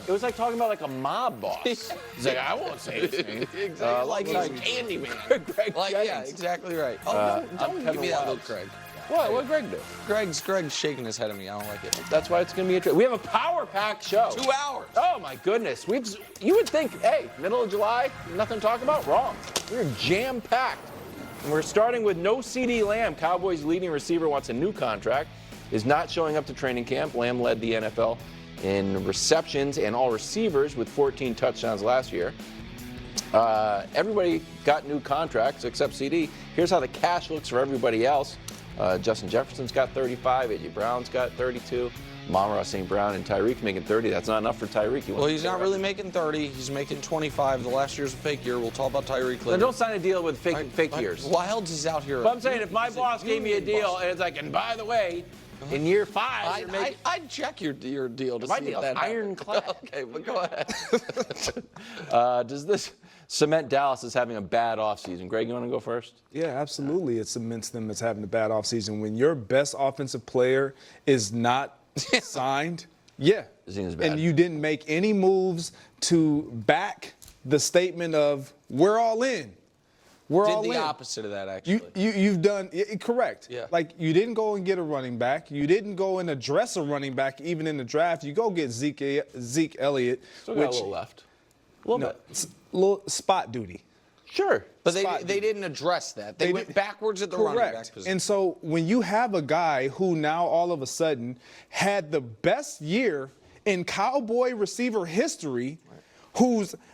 it was like talking about like a mob boss. He's like, I won't say anything. Exactly. Like he's Candyman. Greg Like, Jennings. yeah, exactly right. Oh, don't give me that look, Craig. What Greg do? Greg's shaking his head at me. I don't like it. That's why it's going to be interesting. We have a power-packed show. 2 hours. Oh, my goodness. You would think, hey, middle of July, nothing to talk about? Wrong. We're jam-packed. And we're starting with no CeeDee Lamb. Cowboys' leading receiver wants a new contract, is not showing up to training camp. Lamb led the NFL in receptions and all receivers with 14 touchdowns last year. Everybody got new contracts except CeeDee. Here's how the cash looks for everybody else. Justin Jefferson's got 35. A.J. Brown's got 32. Amon-Ra St. Brown and Tyreek making 30. That's not enough for Tyreek. Well, he's not really making 30. He's making 25. The last year's a fake year. We'll talk about Tyreek later. Then don't sign a deal with fake years. Wilds is out here. But I'm saying if my boss gave me a deal and it's like, and by the way, in year 5, you're making... I'd check your deal to my see deal's if that ironclad. Okay, but go ahead. Does this cement Dallas as having a bad offseason? Greg, you want to go first? Yeah, absolutely. It cements them as having a bad offseason. When your best offensive player is not signed, yeah. And you didn't make any moves to back the statement of, we're all in. We're all in. Did the opposite of that, actually. You've done correct. Yeah. Like, you didn't go and get a running back. You didn't go and address a running back even in the draft. You go get Zeke Elliott. Still got a little left. A little bit. Little spot duty. Sure. But they didn't address that. They went backwards at the running back position. And so when you have a guy who now all of a sudden had the best year in Cowboy receiver history,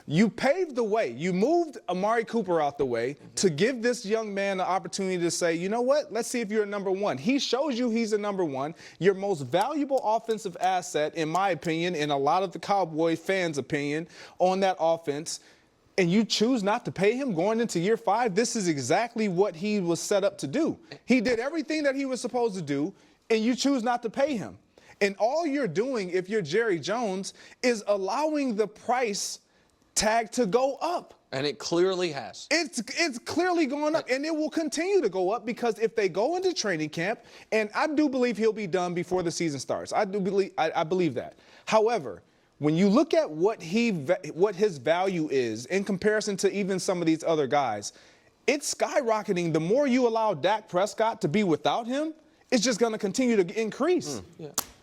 you paved the way. You moved Amari Cooper out the way to give this young man the opportunity to say, you know what, let's see if you're a number one. He shows you he's a number one. Your most valuable offensive asset, in my opinion, in a lot of the Cowboy fans' opinion, on that offense, and you choose not to pay him going into year 5, this is exactly what he was set up to do. He did everything that he was supposed to do, and you choose not to pay him. And all you're doing, if you're Jerry Jones, is allowing the price tag to go up. And it clearly has. It's clearly going up, and it will continue to go up because if they go into training camp, and I do believe he'll be done before the season starts. I believe that. However, when you look at what his value is in comparison to even some of these other guys, it's skyrocketing. The more you allow Dak Prescott to be without him, it's just going to continue to increase.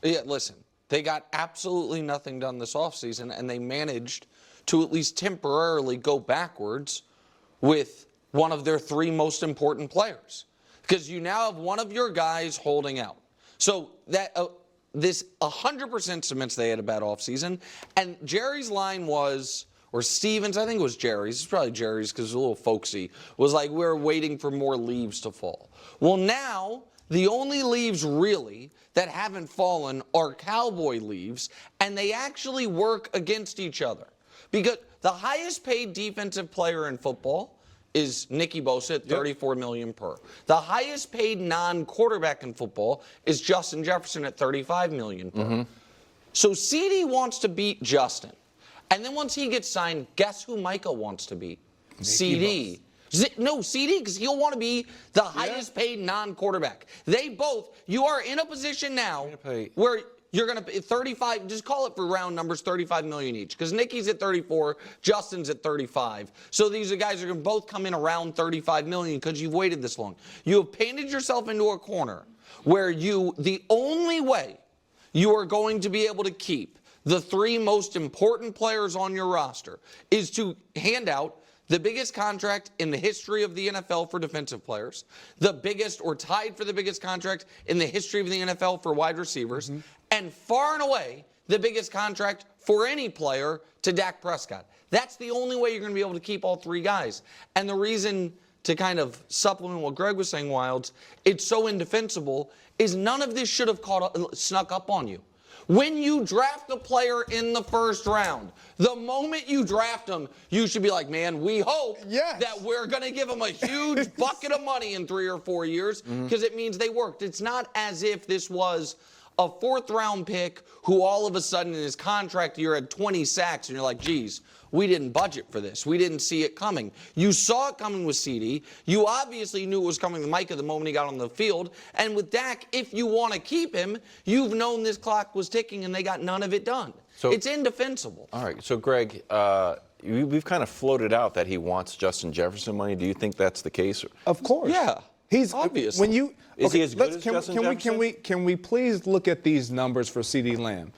Yeah, listen, they got absolutely nothing done this offseason, and they managed to at least temporarily go backwards with one of their 3 most important players. Because you now have one of your guys holding out. So that this 100% cements they had a bad offseason. And Jerry's line was, or Stevens, I think it was Jerry's, it's probably Jerry's because it's a little folksy, was like, we're waiting for more leaves to fall. Well, now the only leaves really that haven't fallen are Cowboy leaves, and they actually work against each other. Because the highest paid defensive player in football is Nicky Bosa at $34 million per. The highest paid non-quarterback in football is Justin Jefferson at $35 million per. So CeeDee wants to beat Justin. And then once he gets signed, guess who Micah wants to beat? CeeDee. No, CeeDee, because he'll want to be the highest paid non-quarterback. They both, you are in a position now where you're going to pay 35, just call it for round numbers, $35 million each. Because Nicky's at 34, Justin's at 35. So these guys are going to both come in around $35 million because you've waited this long. You have painted yourself into a corner where the only way you are going to be able to keep the 3 most important players on your roster is to hand out the biggest contract in the history of the NFL for defensive players, the biggest or tied for the biggest contract in the history of the NFL for wide receivers, and far and away the biggest contract for any player to Dak Prescott. That's the only way you're going to be able to keep all 3 guys. And the reason, to kind of supplement what Greg was saying, Wilds, it's so indefensible, is none of this should have snuck up on you. When you draft a player in the first round, the moment you draft them, you should be like, man, we hope that we're going to give them a huge bucket of money in 3 or 4 years because it means they worked. It's not as if this was a 4th-round pick who all of a sudden in his contract year had 20 sacks, and you're like, geez, we didn't budget for this. We didn't see it coming. You saw it coming with CeeDee. You obviously knew it was coming with Micah the moment he got on the field. And with Dak, if you want to keep him, you've known this clock was ticking, and they got none of it done. So, it's indefensible. All right. So, Greg, we've kind of floated out that he wants Justin Jefferson money. Do you think that's the case? Of course. Yeah. He's obvious. When you is he as good as Justin Jefferson? Can we please look at these numbers for CeeDee Lamb?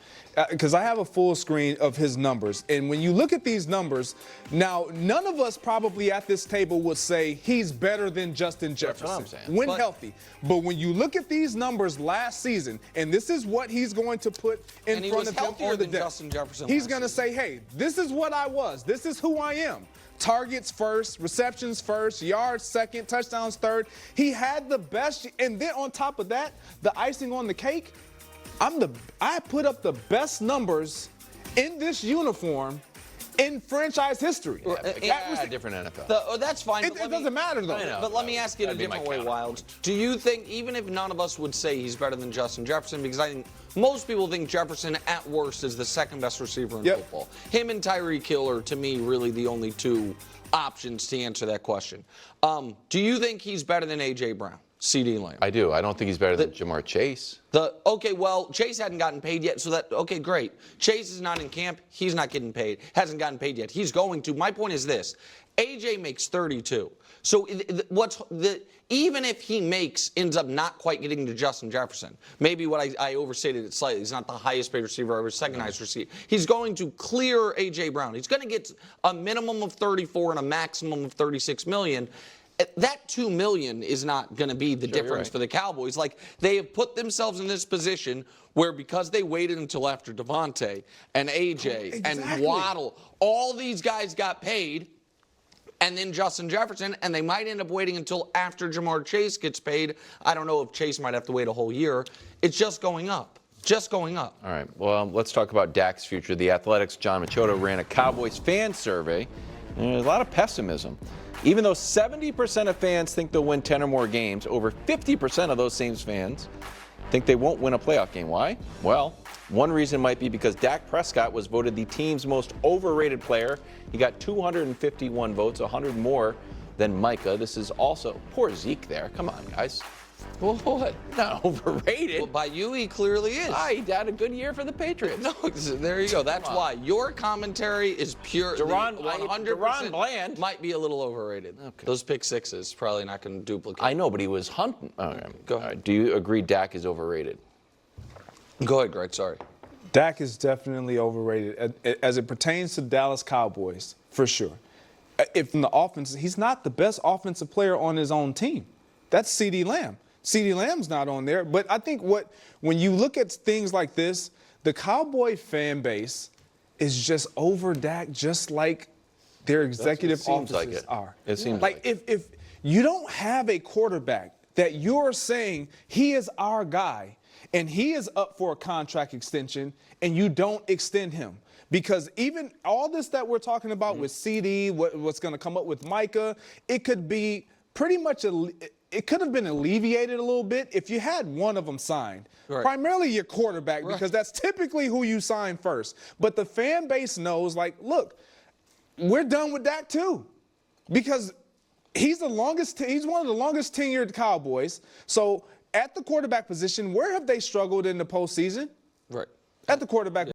Because I have a full screen of his numbers, and when you look at these numbers, now none of us probably at this table would say he's better than Justin Jefferson That's what I'm saying. when healthy. But when you look at these numbers last season, and this is what he's going to put in front of him on the deck, Justin Jefferson he's going to say, "Hey, this is what I was. This is who I am." Targets first, receptions first, yards second, touchdowns third. He had the best, and then on top of that, the icing on the cake, I put up the best numbers in this uniform in franchise history. Different NFL. That's fine. It doesn't matter, though. But let me ask you in a different way, Wilds. Do you think, even if none of us would say he's better than Justin Jefferson, because I think most people think Jefferson, at worst, is the 2nd best receiver in football. Him and Tyreek Hill are, to me, really the only 2 options to answer that question. Do you think he's better than A.J. Brown, CeeDee Lamb? I do. I don't think he's better than Jamar Chase. Okay, well, Chase hadn't gotten paid yet, so okay, great. Chase is not in camp. He's not getting paid. Hasn't gotten paid yet. He's going to. My point is this. A.J. makes 32. So even if he ends up not quite getting to Justin Jefferson, maybe I overstated it slightly. He's not the highest paid receiver ever, 2nd highest receiver. He's going to clear A.J. Brown. He's going to get a minimum of 34 and a maximum of 36 million. That $2 million is not going to be the difference for the Cowboys. Like, they have put themselves in this position where, because they waited until after Devontae and A.J. and Waddle, all these guys got paid, and then Justin Jefferson, and they might end up waiting until after Jamar Chase gets paid. I don't know if Chase might have to wait a whole year. It's just going up. Just going up. All right. Well, let's talk about Dak's future. The Athletics' John Machado ran a Cowboys fan survey, and there's a lot of pessimism. Even though 70% of fans think they'll win 10 or more games, over 50% of those same fans think they won't win a playoff game. Why? Well, one reason might be because Dak Prescott was voted the team's most overrated player. He got 251 votes, 100 more than Micah. This is also poor Zeke there. Come on, guys. Well, what? Not overrated. Well, by you, he clearly is. He had a good year for the Patriots. No, there you go. That's why. Your commentary is pure. Deron Bland might be a little overrated. Okay. Those pick sixes probably not going to duplicate. I know, but he was hunting. Okay. Go ahead. Do you agree Dak is overrated? Go ahead, Greg. Sorry. Dak is definitely overrated as it pertains to the Dallas Cowboys, for sure. If in the offense, he's not the best offensive player on his own team. That's CeeDee Lamb. CeeDee Lamb's not on there. But I think when you look at things like this, the Cowboy fan base is just over Dak, just like their executive officers are. It seems like if you don't have a quarterback that you're saying he is our guy and he is up for a contract extension and you don't extend him. Because even all this that we're talking about with CeeDee, what's going to come up with Micah, it could be pretty much it could have been alleviated a little bit if you had one of them signed. Right. Primarily your quarterback, because that's typically who you sign first. But the fan base knows, like, look, we're done with Dak too. Because he's one of the longest tenured Cowboys. So at the quarterback position, where have they struggled in the postseason? Right. At the quarterback